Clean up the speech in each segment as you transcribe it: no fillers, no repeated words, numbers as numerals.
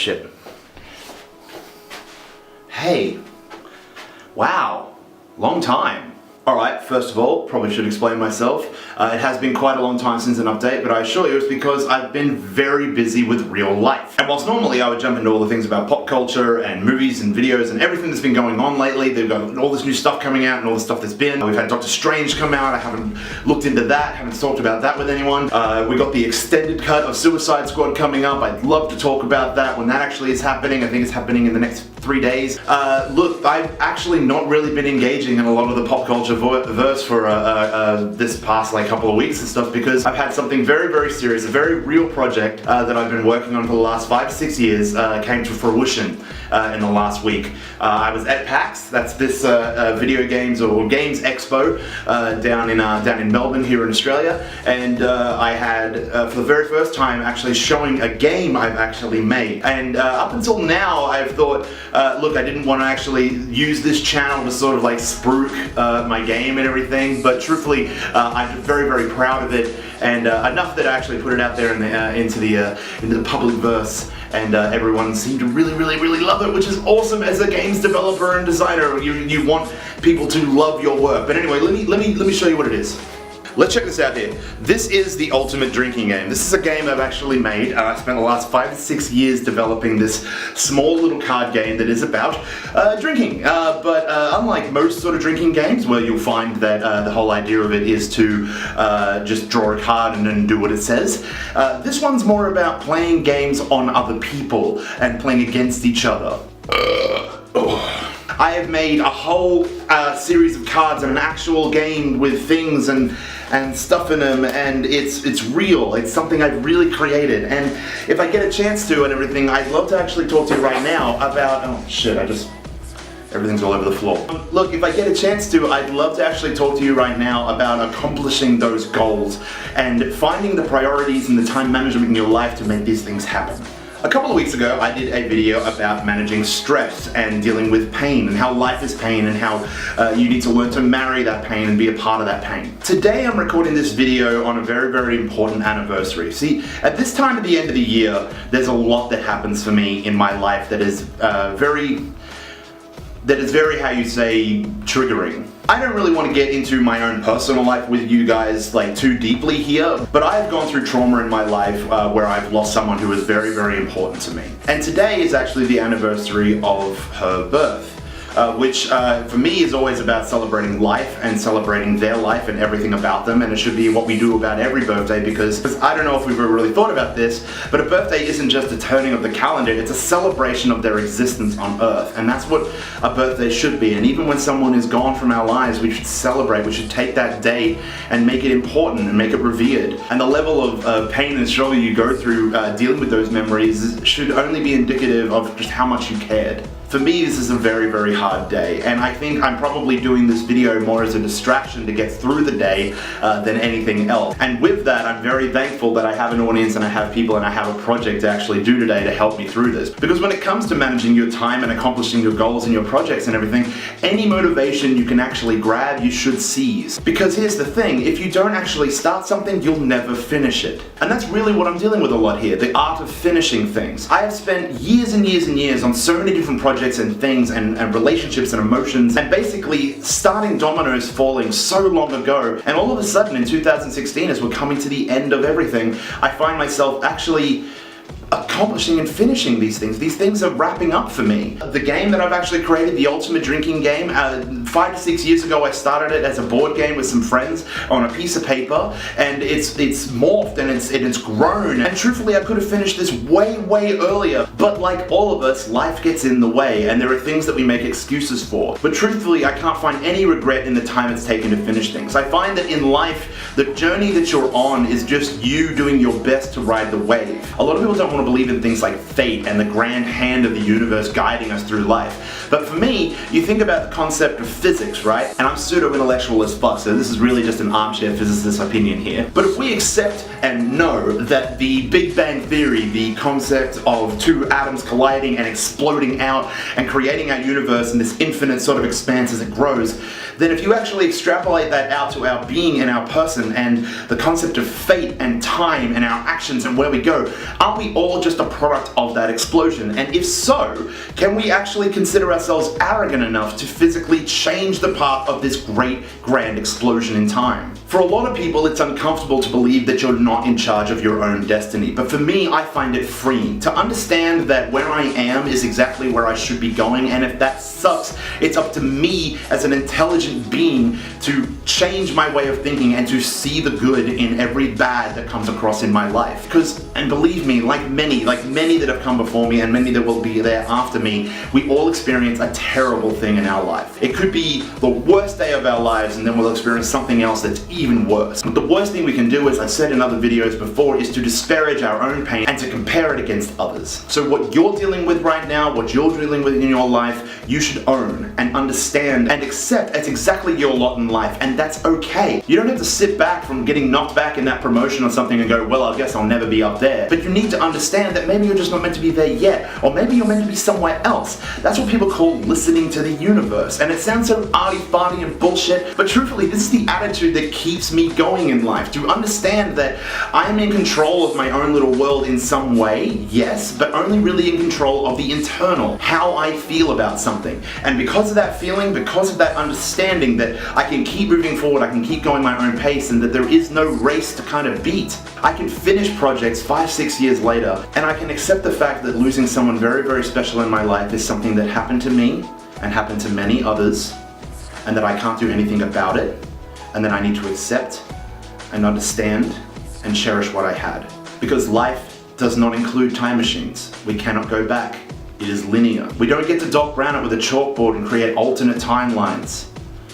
shit. Hey. Wow. Long time. Alright, first of all, probably should explain myself. It has been quite a long time since an update, but I assure you it's because I've been very busy with real life. And whilst normally I would jump into all the things about pop culture and movies and videos and everything that's been going on lately, they've got all this new stuff coming out and all the stuff that's been. We've had Doctor Strange come out, I haven't looked into that, haven't talked about that with anyone. We got the extended cut of Suicide Squad coming up. I'd love to talk about that when that actually is happening. I think it's happening in the next 3 days. Look, I've actually not really been engaging in a lot of the pop culture verse for this past couple of weeks and stuff because I've had something very, very serious, a very real project that I've been working on for the last 5 to 6 years came to fruition in the last week. I was at PAX, that's this video games or games expo down in Melbourne here in Australia, and I had for the very first time actually showing a game I've actually made. And up until now I've thought, look, I didn't want to actually use this channel to sort of spruik my game and everything, but truthfully I'm very, very proud of it, and enough that I actually put it out there into the public verse, and everyone seemed to really, really, really love it, which is awesome. As a games developer and designer, you want people to love your work. But anyway, let me show you what it is. Let's check this out here. This is the ultimate drinking game. This is a game I've actually made. I spent the last 5 to 6 years developing this small little card game that is about drinking. But unlike most sort of drinking games where you'll find that the whole idea of it is to just draw a card and then do what it says, this one's more about playing games on other people and playing against each other. I have made a whole series of cards and an actual game with things and stuff in them, and it's real. It's something I've really created, and if I get a chance to and everything, I'd love to actually talk to you right now about, oh shit, everything's all over the floor. Look, if I get a chance to, I'd love to actually talk to you right now about accomplishing those goals and finding the priorities and the time management in your life to make these things happen. A couple of weeks ago, I did a video about managing stress and dealing with pain and how life is pain and how you need to learn to marry that pain and be a part of that pain. Today, I'm recording this video on a very, very important anniversary. See, at this time at the end of the year, there's a lot that happens for me in my life that is very, how you say, triggering. I don't really want to get into my own personal life with you guys too deeply here, but I've gone through trauma in my life where I've lost someone who was very, very important to me. And today is actually the anniversary of her birth. Which for me is always about celebrating life and celebrating their life and everything about them, and it should be what we do about every birthday, because I don't know if we've ever really thought about this, but a birthday isn't just a turning of the calendar, it's a celebration of their existence on Earth, and that's what a birthday should be. And even when someone is gone from our lives, we should celebrate, we should take that day and make it important and make it revered. And the level of pain and struggle you go through dealing with those memories should only be indicative of just how much you cared. For me, this is a very, very hard day, and I think I'm probably doing this video more as a distraction to get through the day than anything else. And with that, I'm very thankful that I have an audience and I have people and I have a project to actually do today to help me through this. Because when it comes to managing your time and accomplishing your goals and your projects and everything, any motivation you can actually grab, you should seize. Because here's the thing, if you don't actually start something, you'll never finish it. And that's really what I'm dealing with a lot here, the art of finishing things. I have spent years and years and years on so many different projects and things and relationships and emotions, and basically starting dominoes falling so long ago, and all of a sudden in 2016, as we're coming to the end of everything, I find myself actually accomplishing and finishing these things. These things are wrapping up for me. The game that I've actually created, the ultimate drinking game, 5 to 6 years ago I started it as a board game with some friends on a piece of paper, and it's morphed and it's grown, and truthfully I could have finished this way, way earlier, but like all of us, life gets in the way and there are things that we make excuses for. But truthfully, I can't find any regret in the time it's taken to finish things. I find that in life, the journey that you're on is just you doing your best to ride the wave. A lot of people don't want to believe in things like fate and the grand hand of the universe guiding us through life. But for me, you think about the concept of physics, right? And I'm pseudo-intellectual as fuck, so this is really just an armchair physicist's opinion here. But if we accept and know that the Big Bang Theory, the concept of two atoms colliding and exploding out and creating our universe in this infinite sort of expanse as it grows, then if you actually extrapolate that out to our being and our person and the concept of fate and time and our actions and where we go, aren't we all just a product of that explosion? And if so, can we actually consider ourselves arrogant enough to physically change the path of this great grand explosion in time? For a lot of people, it's uncomfortable to believe that you're not in charge of your own destiny, but for me, I find it freeing to understand that where I am is exactly where I should be going, and if that sucks, it's up to me as an intelligent being to change my way of thinking and to see the good in every bad that comes across in my life. Because, and believe me, like many that have come before me and many that will be there after me, we all experience a terrible thing in our life. It could be the worst day of our lives, and then we'll experience something else that's even worse. But the worst thing we can do, as I said in other videos before, is to disparage our own pain and to compare it against others. So what you're dealing with right now, what you're dealing with in your life, you should own and understand and accept as exactly your lot in life, and that's okay. You don't have to sit back from getting knocked back in that promotion or something and go, well, I guess I'll never be up there. But you need to understand that maybe you're just not meant to be there yet, or maybe you're meant to be somewhere else. That's what people call listening to the universe, and it sounds so arty-farty and bullshit, but truthfully, this is the attitude that keeps me going in life. To understand that I am in control of my own little world in some way, yes, but only really in control of the internal, how I feel about something. And because of that feeling, because of that understanding that I can keep moving forward, I can keep going my own pace, and that there is no race to kind of beat, I can finish projects 5-6 years later, and I can accept the fact that losing someone very, very special in my life is something that happened to me and happened to many others, and that I can't do anything about it, and that I need to accept and understand and cherish what I had. Because life does not include time machines. We cannot go back. It is linear. We don't get to Doc Brown it with a chalkboard and create alternate timelines.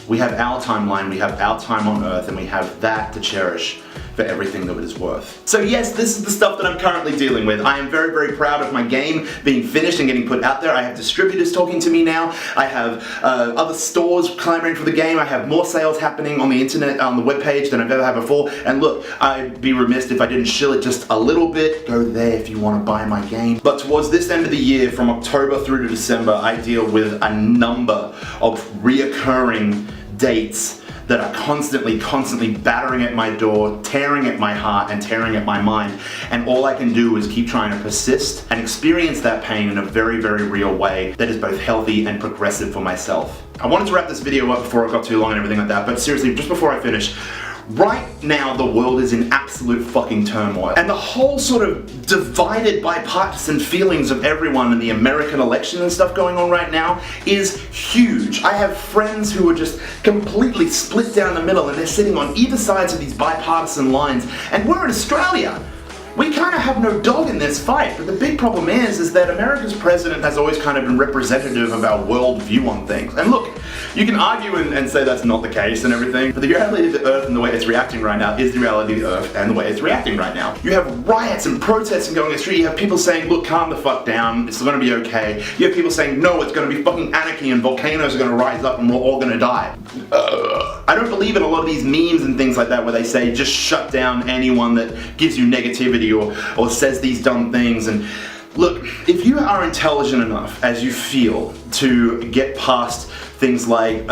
We have our timeline, we have our time on Earth, and we have that to cherish for everything that it is worth. So yes, this is the stuff that I'm currently dealing with. I am very, very proud of my game being finished and getting put out there. I have distributors talking to me now. I have other stores clamoring for the game. I have more sales happening on the internet, on the webpage than I've ever had before. And look, I'd be remiss if I didn't shill it just a little bit. Go there if you want to buy my game. But towards this end of the year, from October through to December, I deal with a number of reoccurring dates that are constantly battering at my door, tearing at my heart and tearing at my mind. And all I can do is keep trying to persist and experience that pain in a very, very real way that is both healthy and progressive for myself. I wanted to wrap this video up before it got too long and everything like that, but seriously, just before I finish, right now the world is in absolute fucking turmoil. And the whole sort of divided bipartisan feelings of everyone in the American election and stuff going on right now is huge. I have friends who are just completely split down the middle, and they're sitting on either sides of these bipartisan lines, and we're in Australia. We kind of have no dog in this fight, but the big problem is that America's president has always kind of been representative of our world view on things. And look, you can argue and say that's not the case and everything, but the reality of the Earth and the way it's reacting right now is the reality of the Earth and the way it's reacting right now. You have riots and protests and going on the street. You have people saying, look, calm the fuck down, it's gonna be okay. You have people saying, no, it's gonna be fucking anarchy and volcanoes are gonna rise up and we're all gonna die. I don't believe in a lot of these memes and things like that where they say just shut down anyone that gives you negativity or says these dumb things. And look, if you are intelligent enough as you feel to get past things like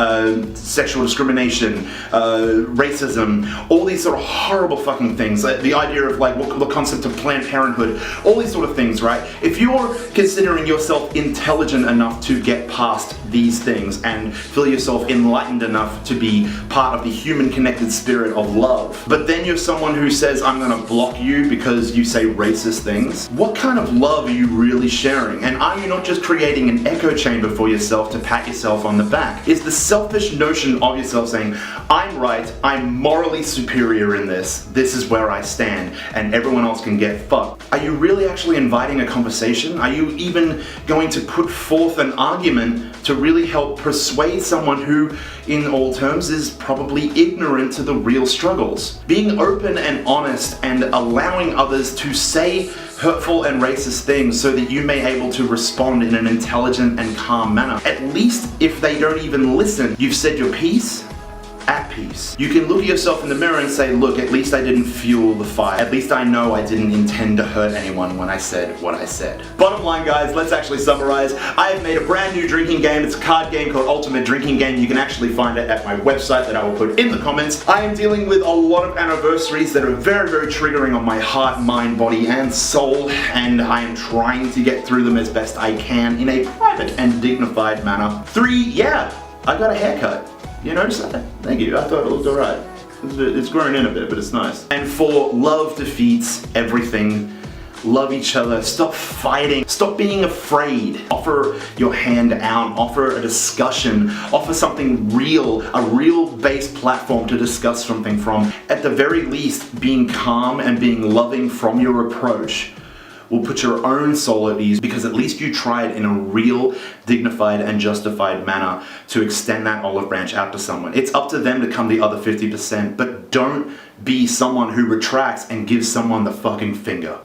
sexual discrimination, racism, all these sort of horrible fucking things, the idea of like the concept of Planned Parenthood, all these sort of things, right? If you're considering yourself intelligent enough to get past these things and feel yourself enlightened enough to be part of the human connected spirit of love, but then you're someone who says, I'm gonna block you because you say racist things, what kind of love are you really sharing? And are you not just creating an echo chamber for yourself to pat yourself on the back? Is the selfish notion of yourself saying, I'm right, I'm morally superior in this is where I stand, and everyone else can get fucked. Are you really actually inviting a conversation? Are you even going to put forth an argument to really help persuade someone who, in all terms, is probably ignorant to the real struggles? Being open and honest and allowing others to say hurtful and racist things so that you may able to respond in an intelligent and calm manner. At least if they don't even listen, you've said your piece at peace. You can look at yourself in the mirror and say, look, at least I didn't fuel the fire. At least I know I didn't intend to hurt anyone when I said what I said. Bottom line, guys, let's actually summarize. I have made a brand new drinking game. It's a card game called Ultimate Drinking Game. You can actually find it at my website that I will put in the comments. I am dealing with a lot of anniversaries that are very, very triggering on my heart, mind, body, and soul, and I am trying to get through them as best I can in a private and dignified manner. 3, yeah, I got a haircut. You notice that? Thank you. I thought it looked alright. It's grown in a bit, but it's nice. And 4, love defeats everything. Love each other. Stop fighting. Stop being afraid. Offer your hand out. Offer a discussion. Offer something real. A real base platform to discuss something from. At the very least, being calm and being loving from your approach will put your own soul at ease, because at least you tried in a real, dignified, and justified manner to extend that olive branch out to someone. It's up to them to come the other 50%, but don't be someone who retracts and gives someone the fucking finger.